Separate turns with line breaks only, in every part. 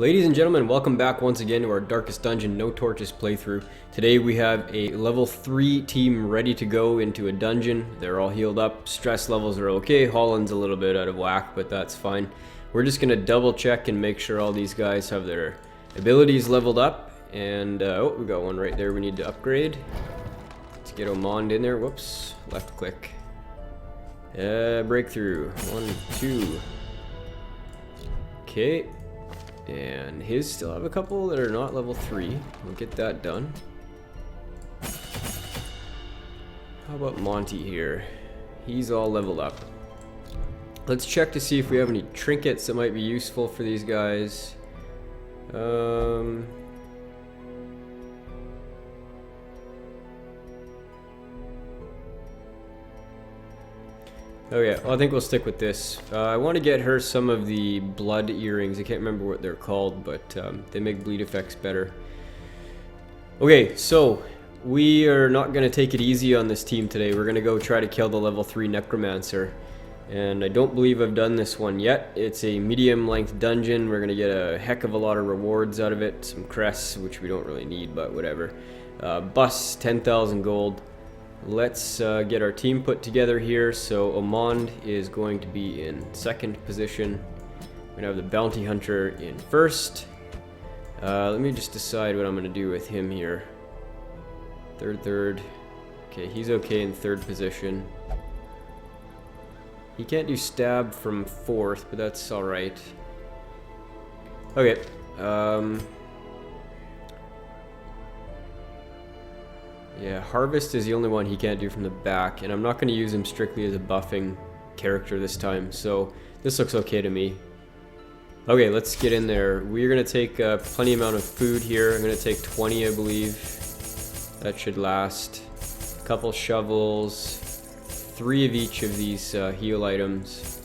Ladies and gentlemen, welcome back once again to our Darkest Dungeon No Torches playthrough. Today we have a level 3 team ready to go into a dungeon. They're all healed up, stress levels are okay, Holland's a little bit out of whack, but that's fine. We're just going to double check and make sure all these guys have their abilities leveled up. And, oh, we got one right there we need to upgrade. Let's get Omond in there. Whoops, left click. Breakthrough. 1, 2. Okay. And his still have a couple that are not level 3. We'll get that done. How about Monty here? He's all leveled up. Let's check to see if we have any trinkets that might be useful for these guys. Oh yeah, well, I think we'll stick with this. I want to get her some of the blood earrings. I can't remember what they're called, but they make bleed effects better. Okay, so we are not going to take it easy on this team today. We're going to go try to kill the level 3 Necromancer. And I don't believe I've done this one yet. It's a medium length dungeon. We're going to get a heck of a lot of rewards out of it. Some crests, which we don't really need, but whatever. Bus, 10,000 gold. Let's get our team put together here. So Omond is going to be in second position. We're going to have the bounty hunter in first. Let me just decide what I'm going to do with him here. Third. Okay, he's okay in third position. He can't do stab from fourth, but that's alright. Okay. Yeah, Harvest is the only one he can't do from the back, and I'm not going to use him strictly as a buffing character this time, so this looks okay to me. Okay, let's get in there. We're going to take plenty amount of food here. I'm going to take 20, I believe. That should last. A couple shovels. 3 of each of these heal items.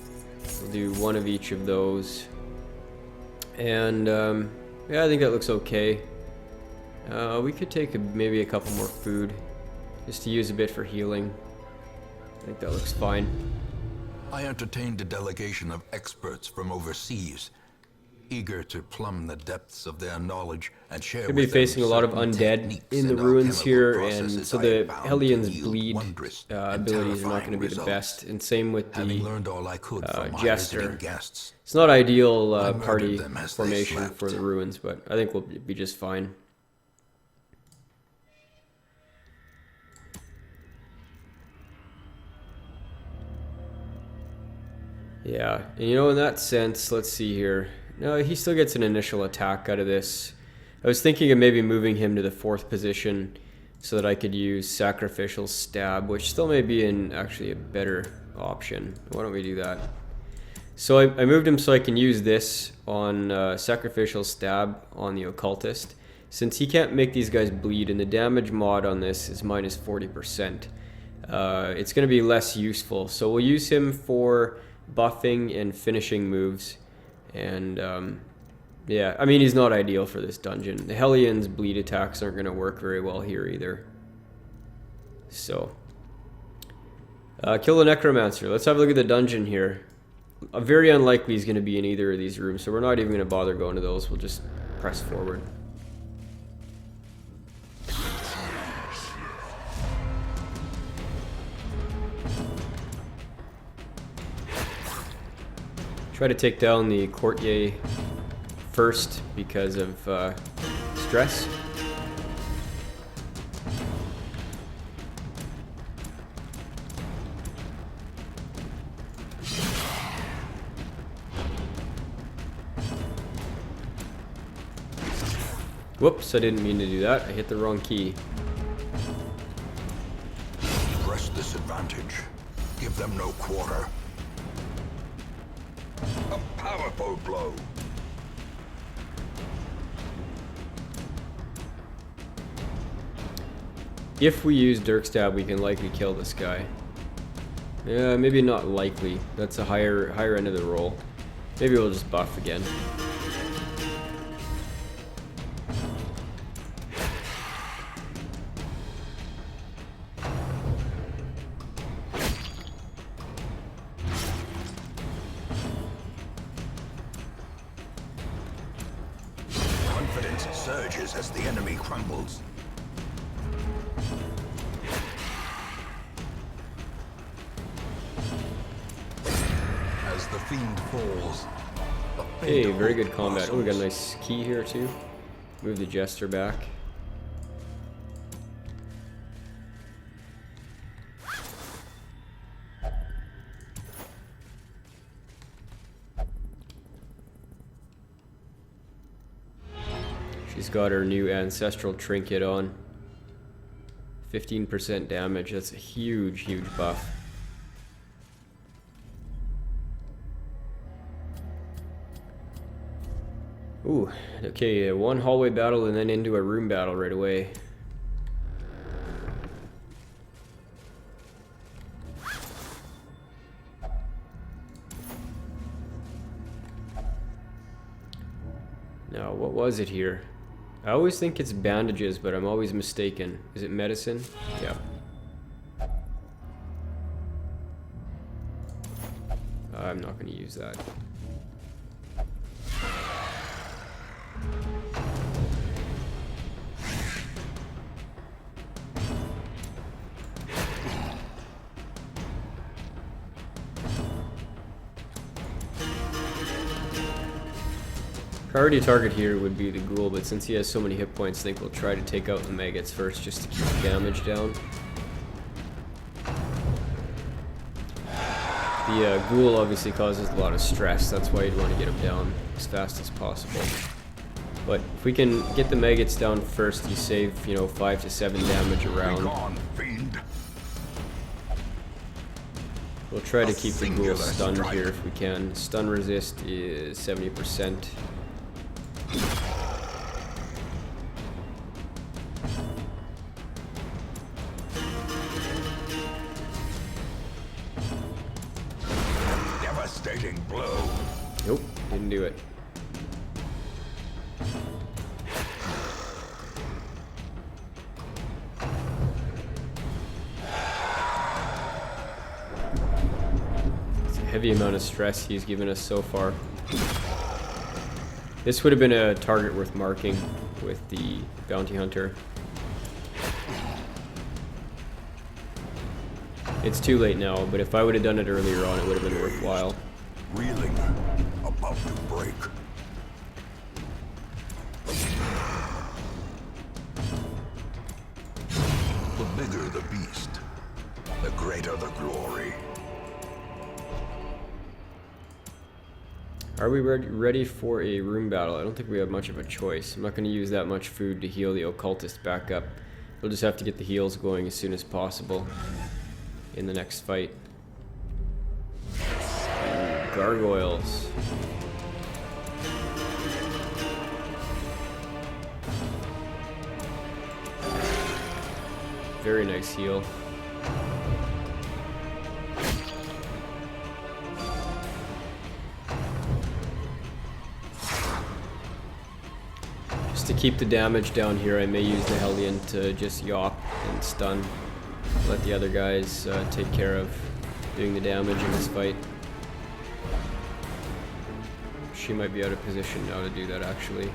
We'll do 1 of each of those. And, yeah, I think that looks okay. We could take maybe a couple more food, just to use a bit for healing. I think that looks fine.
I entertained a delegation of experts from overseas, eager to plumb the depths of their knowledge and share
Could
with
be facing a lot of undead in the ruins here, and so the Hellions' bleed abilities are not going to be the best. And same with the Jester. It's not ideal party formation for the ruins, but I think we'll be just fine. Yeah, and you know, in that sense, let's see here. No, he still gets an initial attack out of this. I was thinking of maybe moving him to the 4th position so that I could use Sacrificial Stab, which still may be actually a better option. Why don't we do that? So I moved him so I can use this on Sacrificial Stab on the Occultist. Since he can't make these guys bleed, and the damage mod on this is minus 40%, it's going to be less useful. So we'll use him for buffing and finishing moves, and yeah, I mean, he's not ideal for this dungeon. The Hellions' bleed attacks aren't going to work very well here either. So kill the Necromancer. Let's have a look at the dungeon here. Very unlikely he's going to be in either of these rooms, so we're not even going to bother going to those. We'll just press forward. Try to take down the courtier first because of stress. Whoops, I didn't mean to do that. I hit the wrong key.
Press this advantage. Give them no quarter. A powerful blow.
If we use Dirk Stab, we can likely kill this guy. Yeah, maybe not likely. That's a higher end of the roll. Maybe we'll just buff again.
resistance surges as the enemy crumbles. As the fiend falls, the
Hey,
fate of
very
hope
good combat. Oh, we got a
blossoms.
nice key here too. Move the jester back. She's got her new ancestral trinket on. 15% damage. That's a huge, huge buff. Ooh, okay, one hallway battle and then into a room battle right away. Now, what was it here? I always think it's bandages, but I'm always mistaken. Is it medicine? Yeah. I'm not going to use that. Priority target here would be the ghoul, but since he has so many hit points, I think we'll try to take out the maggots first just to keep the damage down. The ghoul obviously causes a lot of stress, that's why you'd want to get him down as fast as possible. But if we can get the maggots down first, you save, you know, 5 to 7 damage around.
Begone, fiend.
We'll try to keep the ghoul
Singular
stunned
strike.
here if we can. Stun resist is 70%.
Devastating blow.
Nope, didn't do it. It's a heavy amount of stress he's given us so far. This would have been a target worth marking with the bounty hunter. It's too late now, but if I would have done it earlier on, it would have been worthwhile.
Reeling, about to break. The bigger the beast, the greater the glory.
Are we ready for a room battle? I don't think we have much of a choice. I'm not going to use that much food to heal the occultist back up. We'll just have to get the heals going as soon as possible in the next fight. Ooh, gargoyles. Very nice heal. Just to keep the damage down here, I may use the Hellion to just yop and stun. Let the other guys take care of doing the damage in this fight. She might be out of position now to do that, actually.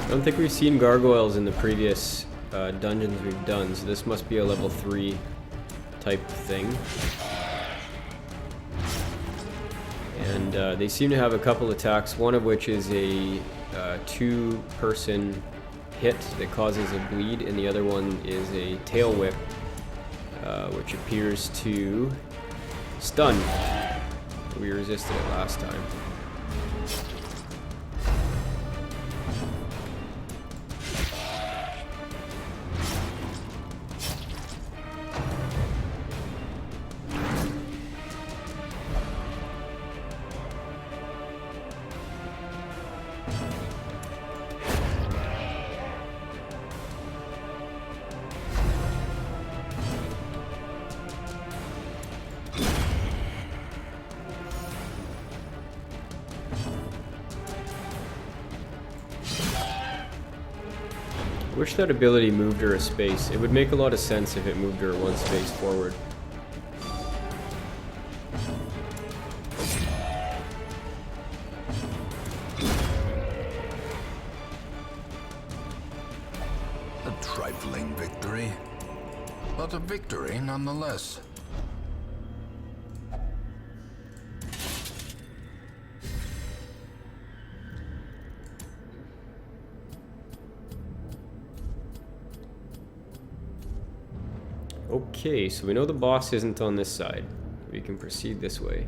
I don't think we've seen gargoyles in the previous dungeons we've done, so this must be a level 3 type thing. And they seem to have a couple attacks, one of which is a 2-person hit that causes a bleed, and the other one is a tail whip, which appears to stun. We resisted it last time. Wish that ability moved her a space. It would make a lot of sense if it moved her one space forward.
A trifling victory, but a victory nonetheless.
Okay, so we know the boss isn't on this side. We can proceed this way.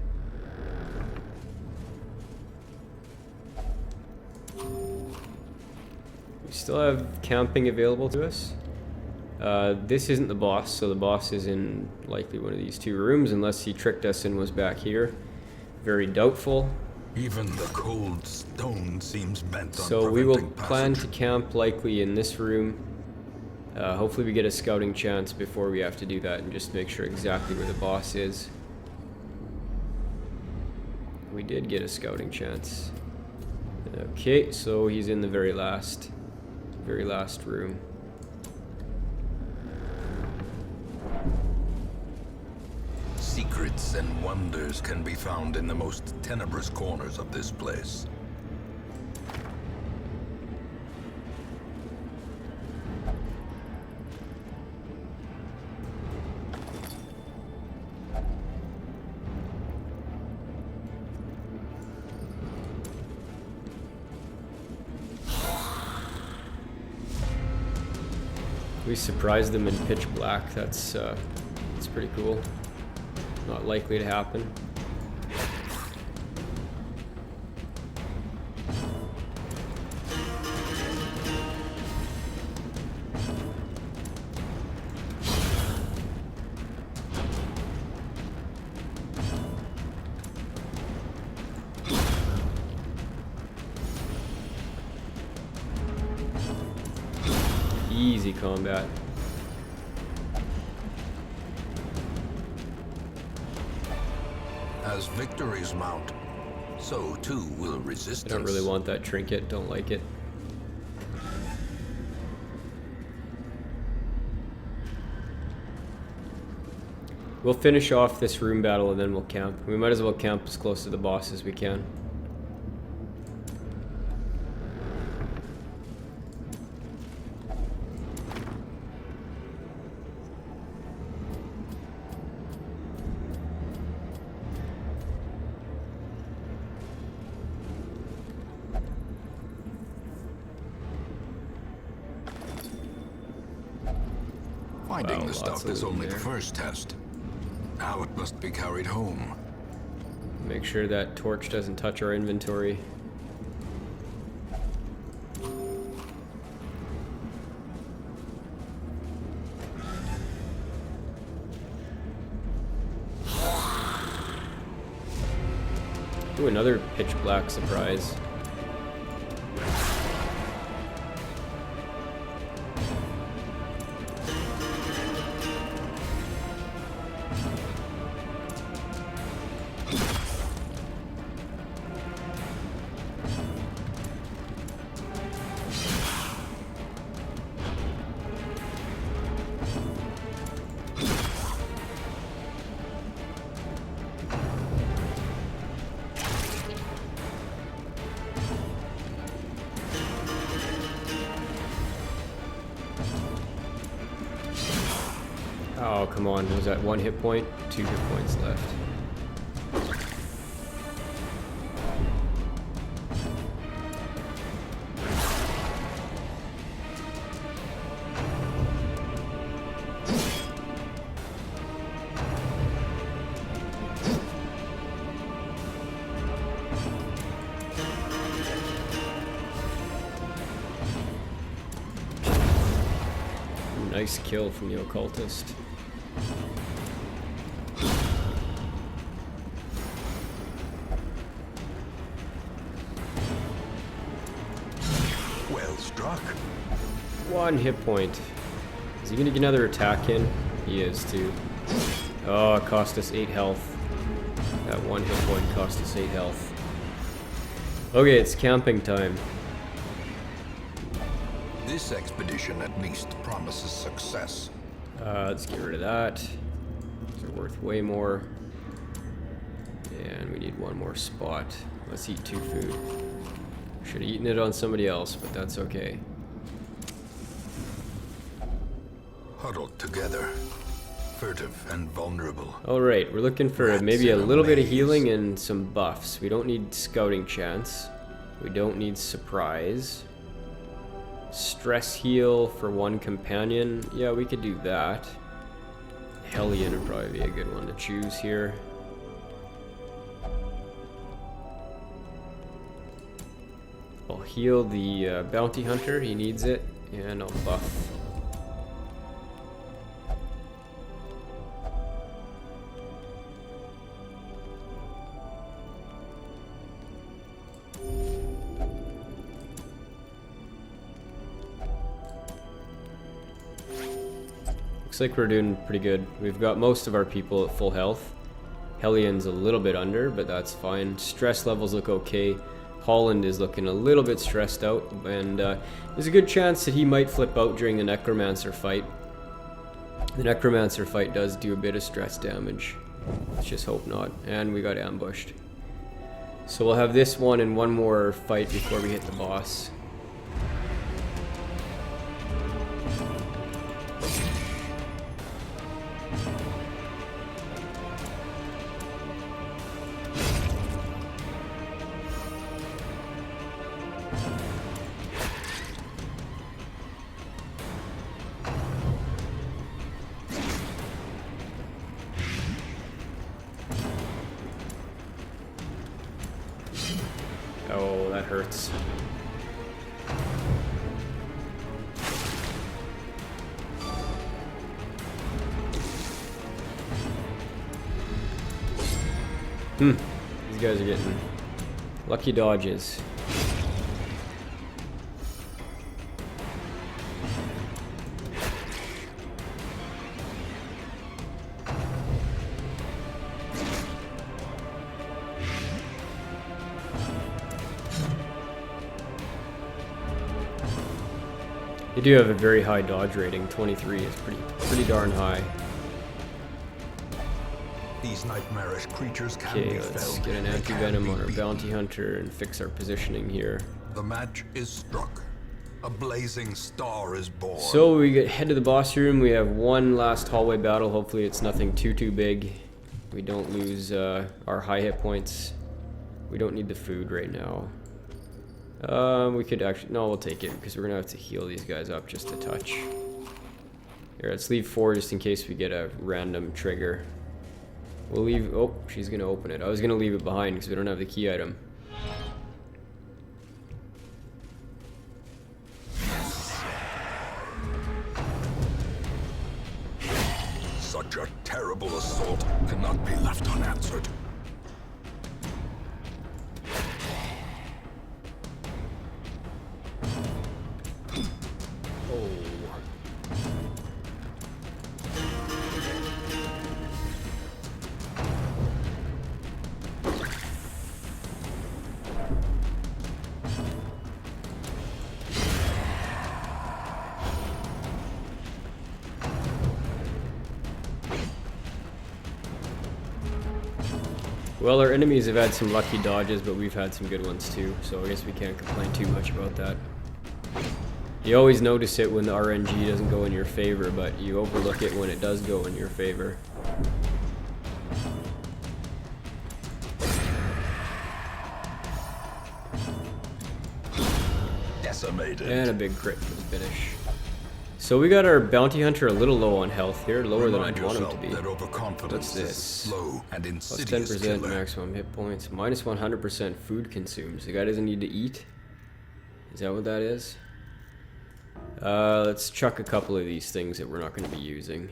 We still have camping available to us. This isn't the boss, so the boss is in likely one of these two rooms, unless he tricked us and was back here. Very doubtful.
Even the cold stone seems bent on
So we will
preventing
plan
passage.
to camp likely in this room. Hopefully we get a scouting chance before we have to do that and just make sure exactly where the boss is. We did get a scouting chance. Okay, so he's in the very last room.
Secrets and wonders can be found in the most tenebrous corners of this place.
We surprised them in pitch black. That's pretty cool. Not likely to happen. Easy combat.
As victories mount, so too will
I
resistance.
don't really want that trinket, don't like it. We'll finish off this room battle and then we'll camp. We might as well camp as close to the boss as we can.
Finding
Wow,
the
lots
stuff
of
is
loot
only
there.
the first test. Now it must be carried home.
Make sure that torch doesn't touch our inventory. Ooh, another pitch black surprise. Oh, come on. Was that 1 hit point? 2 hit points left. Nice kill from the occultist.
Well struck.
1 hit point. Is he gonna get another attack in? He is too. Oh, it cost us 8 health. That 1 hit point cost us 8 health. Okay, it's camping time.
This expedition at least promises success.
Let's get rid of that. These are worth way more. And we need one more spot. Let's eat 2 food. Should have eaten it on somebody else, but that's okay.
Huddled together, furtive and vulnerable.
Alright, we're looking for
Rats
maybe a
in a
little bit of
maze.
healing and some buffs. We don't need scouting chance. We don't need surprise. Stress heal for 1 companion. Yeah, we could do that. Hellion would probably be a good one to choose here. I'll heal the bounty hunter, he needs it, and I'll buff. Looks like we're doing pretty good. We've got most of our people at full health. Hellion's a little bit under, but that's fine. Stress levels look okay. Holland is looking a little bit stressed out, and there's a good chance that he might flip out during the Necromancer fight. The Necromancer fight does do a bit of stress damage. Let's just hope not. And we got ambushed. So we'll have this one and one more fight before we hit the boss. Oh, that hurts. These guys are getting lucky dodges. They do have a very high dodge rating. 23 is pretty darn high.
These nightmarish creatures can
Okay,
be
let's
felled.
get an
They can
anti-venom
be
on our
beaten.
bounty hunter and fix our positioning here.
The match is struck. A blazing star is born.
So we head to the boss room. We have one last hallway battle. Hopefully it's nothing too big. We don't lose our high hit points. We don't need the food right now. We could actually... No, we'll take it because we're going to have to heal these guys up just a touch. Here, let's leave 4 just in case we get a random trigger. We'll leave... Oh, she's going to open it. I was going to leave it behind because we don't have the key item.
Such a terrible assault cannot be left unanswered.
Well, our enemies have had some lucky dodges, but we've had some good ones too, so I guess we can't complain too much about that. You always notice it when the RNG doesn't go in your favor, but you overlook it when it does go in your favor.
Decimated.
And a big crit for the finish. So we got our bounty hunter a little low on health here, lower than I'd want him to be.
That overconfidence
What's this?
is a slow and
Plus
insidious
10%
killer.
maximum hit points, minus 100% food consumed. The guy doesn't need to eat? Is that what that is? Let's chuck a couple of these things that we're not going to be using.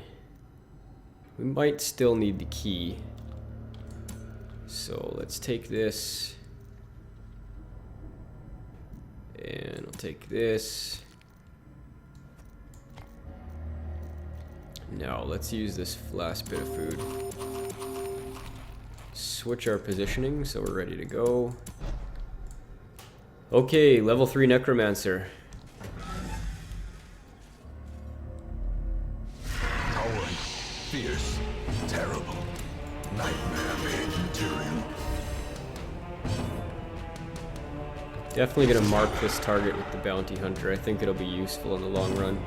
We might still need the key. So let's take this. And I'll take this. Now let's use this last bit of food. Switch our positioning so we're ready to go. Okay, level 3 Necromancer. Definitely gonna mark this target with the bounty hunter. I think it'll be useful in the long run.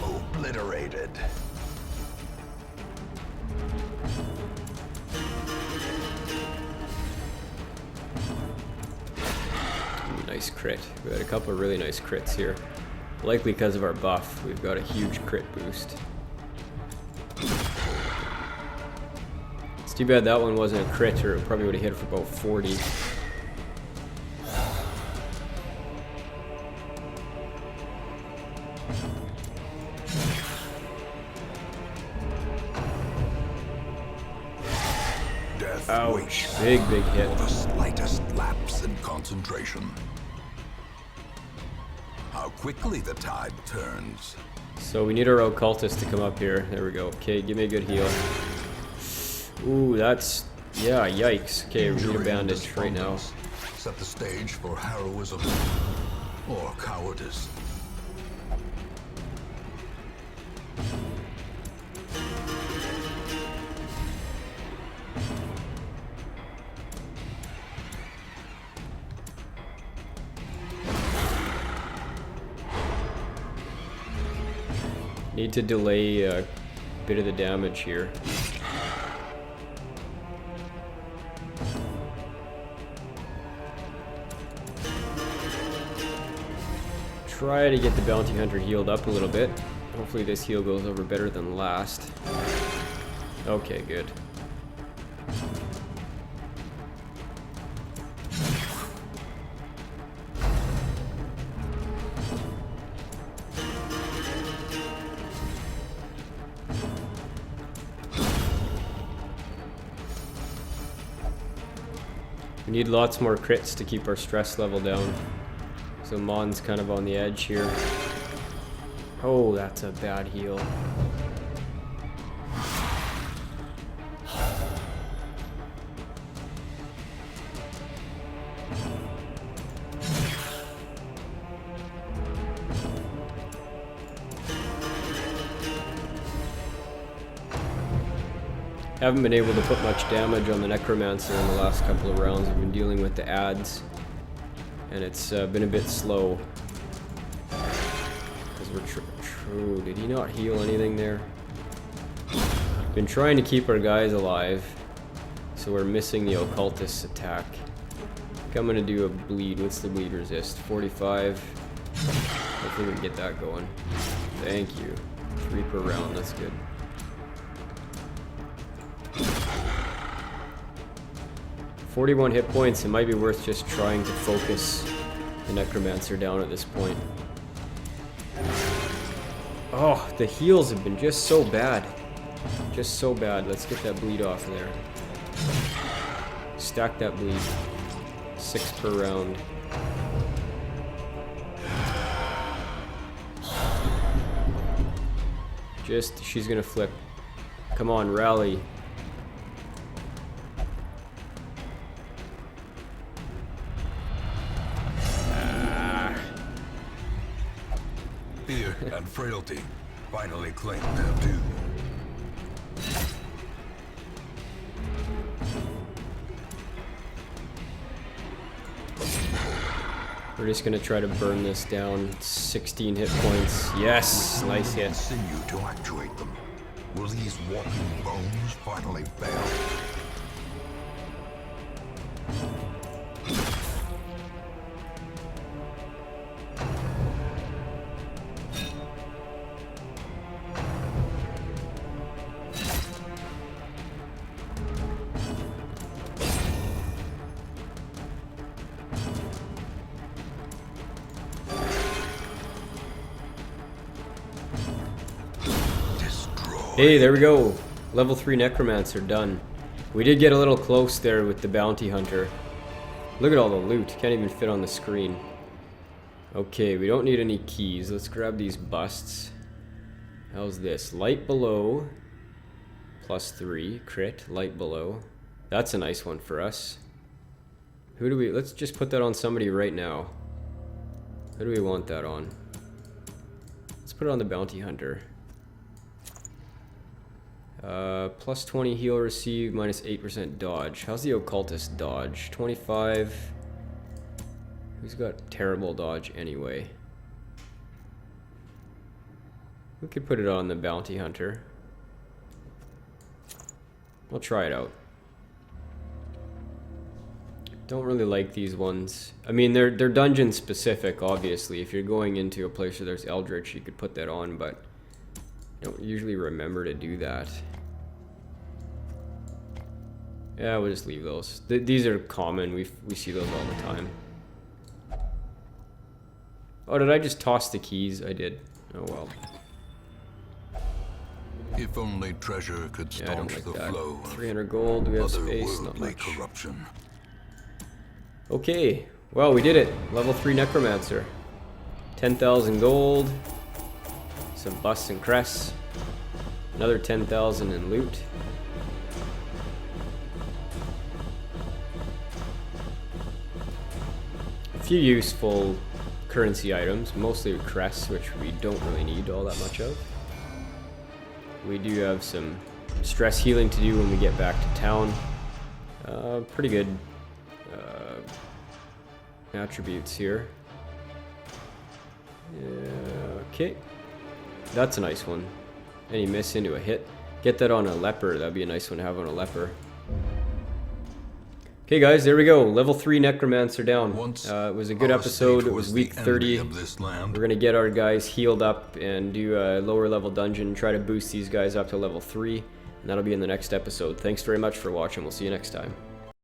Obliterated.
Nice crit. We had a couple of really nice crits here. Likely because of our buff, we've got a huge crit boost. It's too bad that one wasn't a crit, or it probably would have hit for about 40.
Death
Ouch.
waits
Big hit.
for the slightest lapse in concentration. How quickly the tide turns.
So we need our occultist to come up here. There we go. Okay, give me a good heal. Ooh, that's... yeah, yikes. Okay, we need a
Injury and
bandage right now.
despondence set the stage for heroism or cowardice.
Need to delay a bit of the damage here. Try to get the bounty hunter healed up a little bit. Hopefully this heal goes over better than last. Okay, good. We need lots more crits to keep our stress level down. So Mon's kind of on the edge here. Oh, that's a bad heal. Haven't been able to put much damage on the Necromancer in the last couple of rounds. I've been dealing with the ads, and it's been a bit slow. Because we're true. Did he not heal anything there? Been trying to keep our guys alive, so we're missing the occultist's attack. I think I'm gonna do a bleed. What's the bleed resist? 45. Hopefully we can get that going. Thank you. 3 per round. That's good. "41 hit points, it might be worth just trying to focus the Necromancer down at this point." Oh, the heals have been just so bad. Just so bad. Let's get that bleed off there. Stack that bleed. 6 per round. She's gonna flip. Come on, rally.
Fear and frailty finally claim their due.
We're just gonna try to burn this down. 16 hit points. Yes, nice hit.
Continue to actuate them. Will these walking bones finally fail?
Hey, there we go. Level 3 Necromancer done. We did get a little close there with the bounty hunter. Look at all the loot. Can't even fit on the screen. Okay, we don't need any keys. Let's grab these busts. How's this? Light below. +3. Crit. Light below. That's a nice one for us. Who do we... Let's just put that on somebody right now. Who do we want that on? Let's put it on the bounty hunter. Plus 20 heal received, minus 8% dodge. How's the occultist dodge? 25. Who's got terrible dodge anyway? We could put it on the bounty hunter. We'll try it out. Don't really like these ones. I mean, they're dungeon specific, obviously. If you're going into a place where there's Eldritch, you could put that on, but I don't usually remember to do that. Yeah, we'll just leave those. These are common. We see those all the time. Oh, did I just toss the keys? I did. Oh well.
If only treasure could
Yeah, I don't
staunch
like
the
that.
flow of
300 gold. We have space. Not
otherworldly
much.
corruption.
Okay. Well, we did it. Level 3 Necromancer. 10,000 gold. Some busts and crests. Another 10,000 in loot. A few useful currency items, mostly crests, which we don't really need all that much of. We do have some stress healing to do when we get back to town. Pretty good attributes here. Okay, that's a nice one. Any miss into a hit. Get that on a leper. That'd be a nice one to have on a leper. Okay, guys, there we go. Level 3 Necromancer down. It was a good episode. It was week 30. We're gonna get our guys healed up and do a lower level dungeon. Try to boost these guys up to level 3. And that'll be in the next episode. Thanks very much for watching. We'll see you next time.